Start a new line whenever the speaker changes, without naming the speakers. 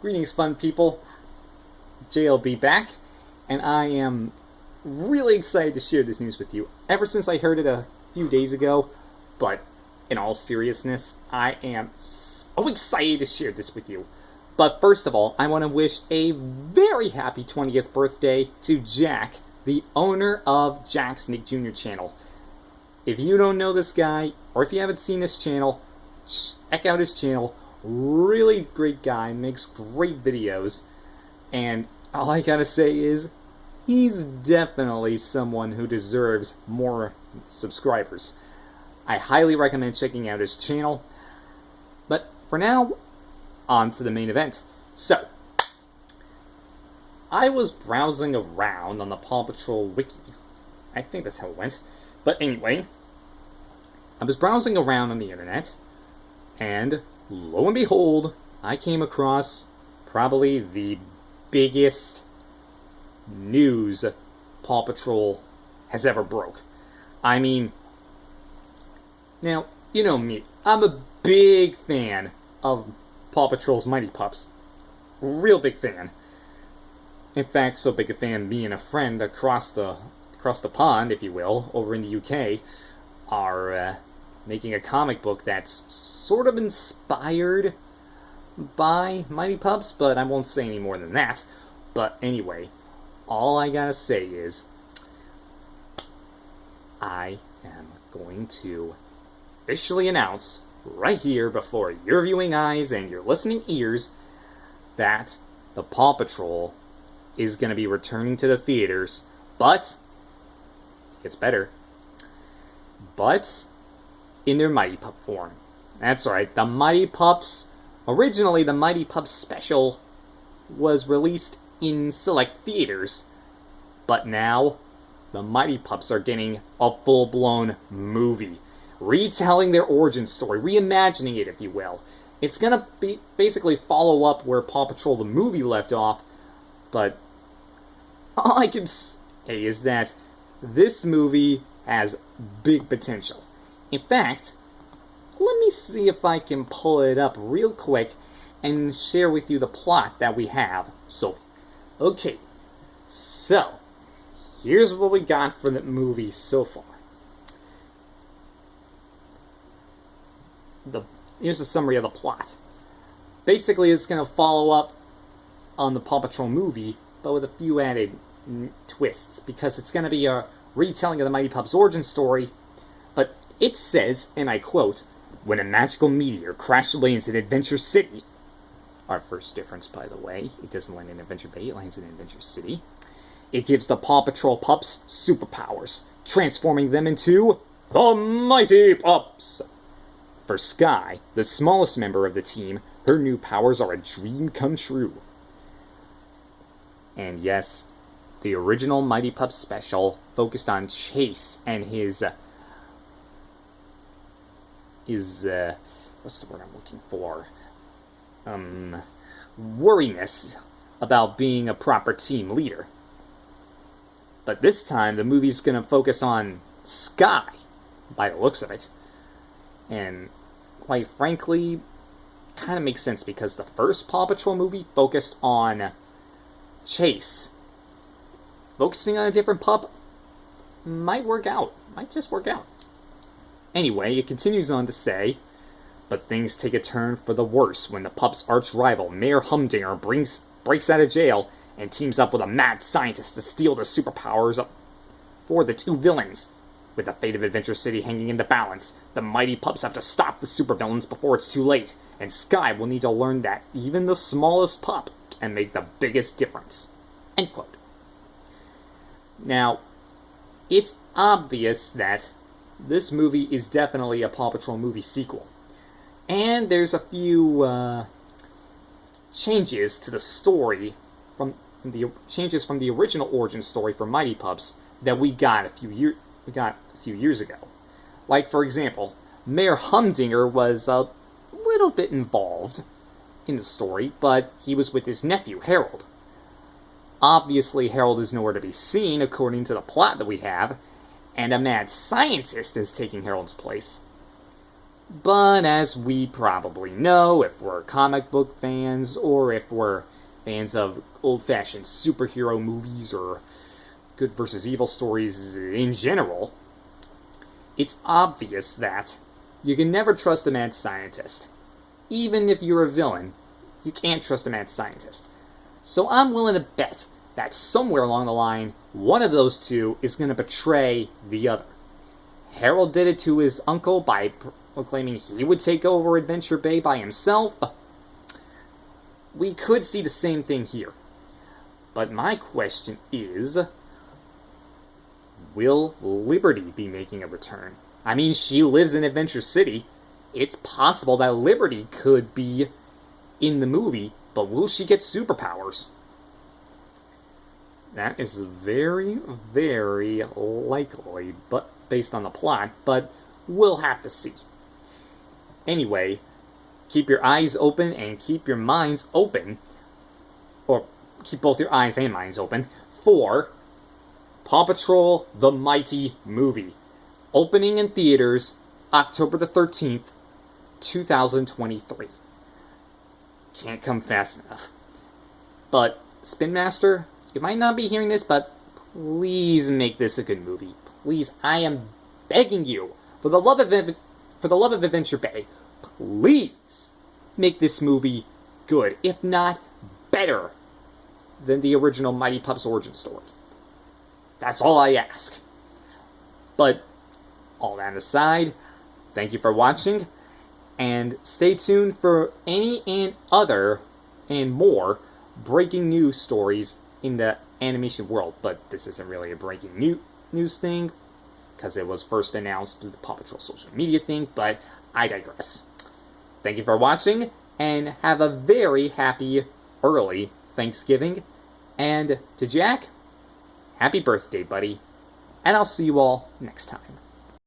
Greetings, fun people. JLB back, and I am really excited to share this news with you. Ever since I heard it a few days ago, but in all seriousness, I am so excited to share this with you. But first of all, I want to wish a very happy 20th birthday to Jack, the owner of Jack's Nick Jr. channel. If you don't know this guy, or if you haven't seen this channel, check out his channel. Really great guy, makes great videos, and all I gotta say is, he's definitely someone who deserves more subscribers. I highly recommend checking out his channel. But for now, on to the main event. So, I was browsing around on the Paw Patrol wiki. I think that's how it went. But anyway, I was browsing around on the internet, and lo and behold, I came across probably the biggest news Paw Patrol has ever broke. I mean, now, you know me, I'm a big fan of Paw Patrol's Mighty Pups. Real big fan. In fact, so big a fan, me and a friend across the pond, if you will, over in the UK, are making a comic book that's sort of inspired by Mighty Pups, but I won't say any more than that. But anyway, all I gotta say is, I am going to officially announce right here before your viewing eyes and your listening ears that the Paw Patrol is going to be returning to the theaters, but it gets better, but in their Mighty Pup form. That's right, the Mighty Pups. Originally, the Mighty Pups special was released in select theaters, but now the Mighty Pups are getting a full-blown movie, retelling their origin story, reimagining it, if you will. It's gonna be basically follow up where Paw Patrol the movie left off, but all I can say is that this movie has big potential. In fact, let me see if I can pull it up real quick and share with you the plot that we have. So, okay, so here's what we got for the movie so far. Here's a summary of the plot. Basically, it's going to follow up on the Paw Patrol movie, but with a few added twists, because it's going to be a retelling of the Mighty Pups' origin story. But it says, and I quote, "When a magical meteor crashed lands in Adventure City," our first difference, by the way, it doesn't land in Adventure Bay, it lands in Adventure City, "it gives the Paw Patrol pups superpowers, transforming them into the Mighty Pups." For Skye, the smallest member of the team, her new powers are a dream come true. And yes, the original Mighty Pups special focused on Chase and his what's the word I'm looking for? Worriness about being a proper team leader. But this time, the movie's going to focus on Skye, by the looks of it. And quite frankly, kind of makes sense, because the first Paw Patrol movie focused on Chase. Focusing on a different pup might work out. Might just work out. Anyway, it continues on to say, "But things take a turn for the worse when the pup's arch-rival, Mayor Humdinger, breaks out of jail and teams up with a mad scientist to steal the superpowers for the two villains. With the fate of Adventure City hanging in the balance, the Mighty Pups have to stop the supervillains before it's too late, and Skye will need to learn that even the smallest pup can make the biggest difference." End quote. Now, it's obvious that this movie is definitely a Paw Patrol movie sequel. And there's a few changes to the story from the original origin story for Mighty Pups that we got a few years ago. Like, for example, Mayor Humdinger was a little bit involved in the story, but he was with his nephew, Harold. Obviously, Harold is nowhere to be seen, according to the plot that we have, and a mad scientist is taking Harold's place. But as we probably know, if we're comic book fans, or if we're fans of old-fashioned superhero movies or good versus evil stories in general, it's obvious that you can never trust a mad scientist. Even if you're a villain, you can't trust a mad scientist. So I'm willing to bet that somewhere along the line, one of those two is going to betray the other. Harold did it to his uncle by proclaiming he would take over Adventure Bay by himself. We could see the same thing here. But my question is, will Liberty be making a return? I mean, she lives in Adventure City. It's possible that Liberty could be in the movie, but will she get superpowers? That is very, very likely, but based on the plot, but we'll have to see. Anyway, keep your eyes open and keep your minds open, or keep both your eyes and minds open, for Paw Patrol The Mighty Movie, opening in theaters October the 13th, 2023. Can't come fast enough. But, Spin Master, you might not be hearing this, but please make this a good movie. Please, I am begging you, for the love of Adventure Bay, please make this movie good, if not better than the original Mighty Pups origin story. That's all I ask. But, all that aside, thank you for watching, and stay tuned for any and other and more breaking news stories in the animation world. But this isn't really a breaking news thing, because it was first announced through the Paw Patrol social media thing, but I digress. Thank you for watching, and have a very happy early Thanksgiving. And to Jack, happy birthday, buddy. And I'll see you all next time.